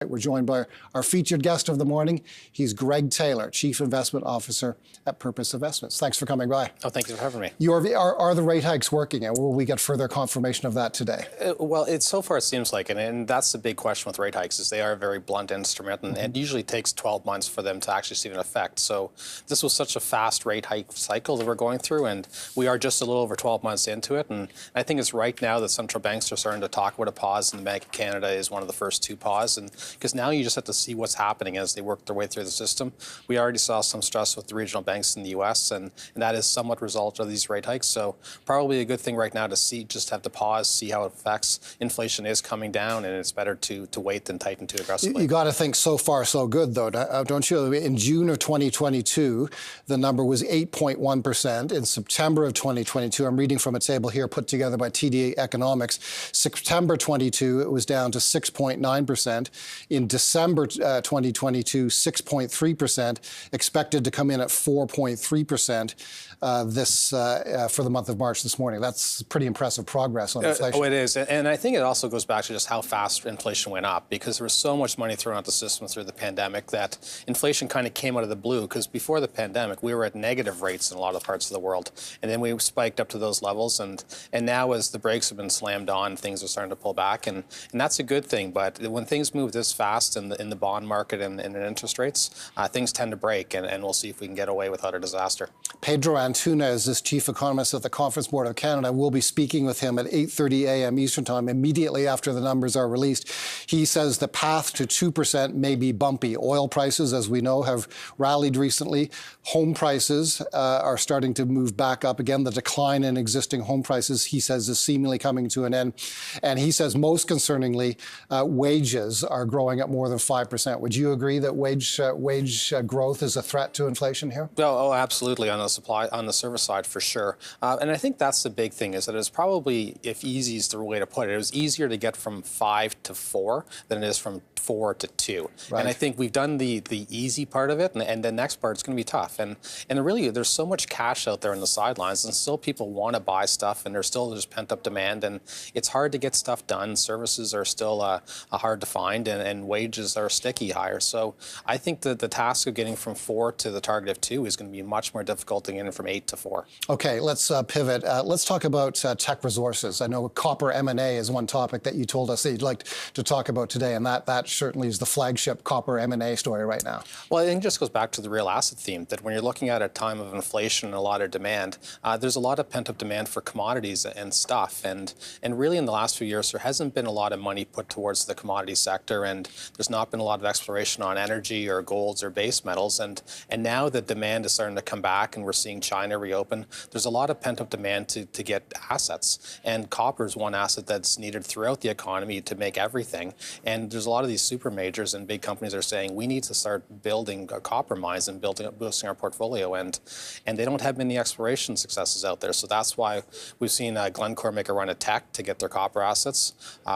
We're joined by our featured guest of the morning. He's Greg Taylor, Chief Investment Officer at Purpose Investments. Thanks for coming by. Oh, thank you for having me. Are the rate hikes working, and will we get further confirmation of that today? Well, so far it seems like, and that's the big question with rate hikes, is they are a very blunt instrument, and it usually takes 12 months for them to actually see an effect. So this was such a fast rate hike cycle that we're going through, and we are just a little over 12 months into it. And I think it's right now that central banks are starting to talk about a pause, and the Bank of Canada is one of the first to pause. And because now you just have to see what's happening as they work their way through the system. We already saw some stress with the regional banks in the U.S., and that is somewhat a result of these rate hikes. So probably a good thing right now to see, just have to pause, see how it affects. Inflation is coming down, and it's better to wait than tighten too aggressively. You got to think so far so good, though, don't you? In June of 2022, the number was 8.1%. In September of 2022, I'm reading from a table here put together by TD Economics, September 22, it was down to 6.9%. In December 2022, 6.3%, expected to come in at 4.3% for the month of March this morning. That's pretty impressive progress on inflation. Oh, it is. And I think it also goes back to just how fast inflation went up, because there was so much money thrown at the system through the pandemic that inflation kind of came out of the blue, because before the pandemic, we were at negative rates in a lot of parts of the world. And then we spiked up to those levels. And now as the brakes have been slammed on, things are starting to pull back. And that's a good thing. But when things move this fast in the bond market and in interest rates, things tend to break. And we'll see if we can get away without a disaster. Pedro Antunez is Chief Economist at the Conference Board of Canada. We'll be speaking with him at 8:30 a.m. Eastern Time, immediately after the numbers are released. He says the path to 2% may be bumpy. Oil prices, as we know, have rallied recently. Home prices are starting to move back up again. The decline in existing home prices, he says, is seemingly coming to an end. And he says, most concerningly, wages are growing at more than 5%. Would you agree that wage growth is a threat to inflation here? Oh, absolutely. On the service side, for sure. And I think that's the big thing, is that it's probably, if easy is the way to put it, it was easier to get from 5 to 4 than it is from 4 to 2. Right. And I think we've done the easy part of it, and the next part is going to be tough. And really, there's so much cash out there on the sidelines, and still people want to buy stuff, and there's still pent-up demand, and it's hard to get stuff done. Services are still hard to find, and wages are sticky higher. So I think that the task of getting from 4 to the target of 2 is going to be much more difficult than getting from 8 to 4. Okay, let's pivot. Let's talk about Teck Resources. I know copper M&A is one topic that you told us that you'd like to talk about today, and that certainly is the flagship copper M&A story right now. Well, I think it just goes back to the real asset theme, that when you're looking at a time of inflation and a lot of demand, there's a lot of pent-up demand for commodities and stuff. And really in the last few years, there hasn't been a lot of money put towards the commodity sector, and there's not been a lot of exploration on energy or golds or base metals. And now the demand is starting to come back, and we're seeing China reopen. There's a lot of pent-up demand to get assets. And copper is one asset that's needed throughout the economy to make everything. And there's a lot of these super majors and big companies are saying we need to start building copper mines and boosting our portfolio, and they don't have many exploration successes out there. So that's why we've seen Glenncore make a run at Teck to get their copper assets.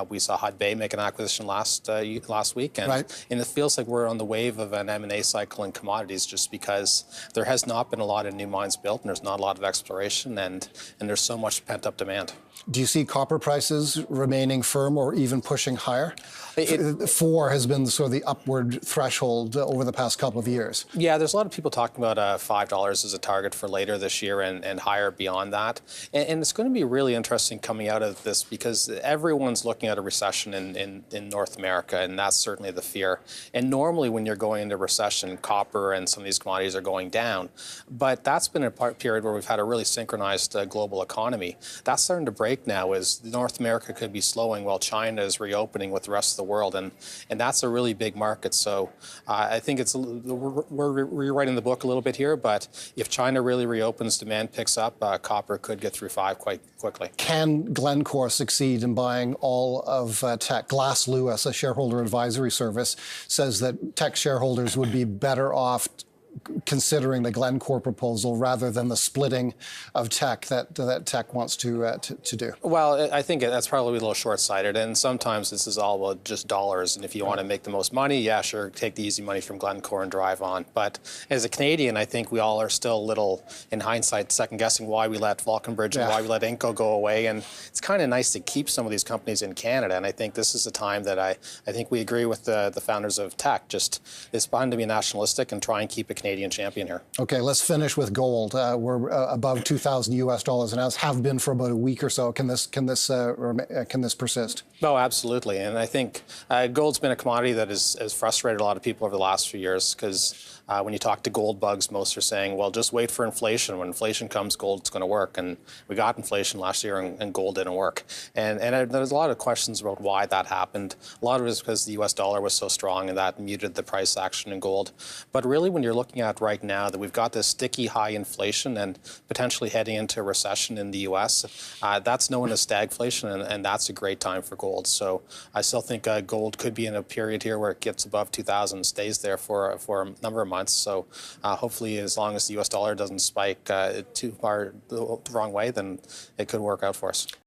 We saw Hudbay make an acquisition last week, and it feels like we're on the wave of an M&A cycle in commodities, just because there has not been a lot of new mines built, and there's not a lot of exploration, and there's so much pent-up demand. Do you see copper prices remaining firm or even pushing higher? 4 has been sort of the upward threshold over the past couple of years. Yeah, there's a lot of people talking about $5 as a target for later this year and higher beyond that. And it's going to be really interesting coming out of this, because everyone's looking at a recession in North America, and that's certainly the fear. And normally when you're going into recession, copper and some of these commodities are going down. But that's been a period where we've had a really synchronized global economy. That's starting to break now, as North America could be slowing while China is reopening with the rest of the world, and that's a really big market. So I think we're rewriting the book a little bit here, but if China really reopens, demand picks up, copper could get through 5 quite quickly. Can Glencore succeed in buying all of Teck? Glass Lewis, a shareholder advisory service, says that Teck shareholders would be better off considering the Glenncore proposal rather than the splitting of Teck that Teck wants to do? Well, I think that's probably a little short-sighted, and sometimes this is all about just dollars. And if you want to make the most money, yeah, sure, take the easy money from Glencore and drive on. But as a Canadian, I think we all are still a little, in hindsight, second-guessing why we let Falconbridge and why we let Inco go away. And it's kind of nice to keep some of these companies in Canada. And I think this is a time that I think we agree with the founders of Teck. Just it's fun to be nationalistic and try and keep a Canadian champion here. Okay, let's finish with gold. We're above $2,000 an ounce. Have been for about a week or so. Can this persist? No, absolutely. And I think gold's been a commodity that has frustrated a lot of people over the last few years because when you talk to gold bugs, most are saying, well, just wait for inflation. When inflation comes, gold's going to work. And we got inflation last year and gold didn't work. And there's a lot of questions about why that happened. A lot of it is because the US dollar was so strong and that muted the price action in gold. But really, when you're looking at right now that we've got this sticky high inflation and potentially heading into a recession in the US, that's known as stagflation, and that's a great time for gold. So I still think gold could be in a period here where it gets above 2,000, stays there for a number of months. So hopefully, as long as the US dollar doesn't spike too far the wrong way, then it could work out for us.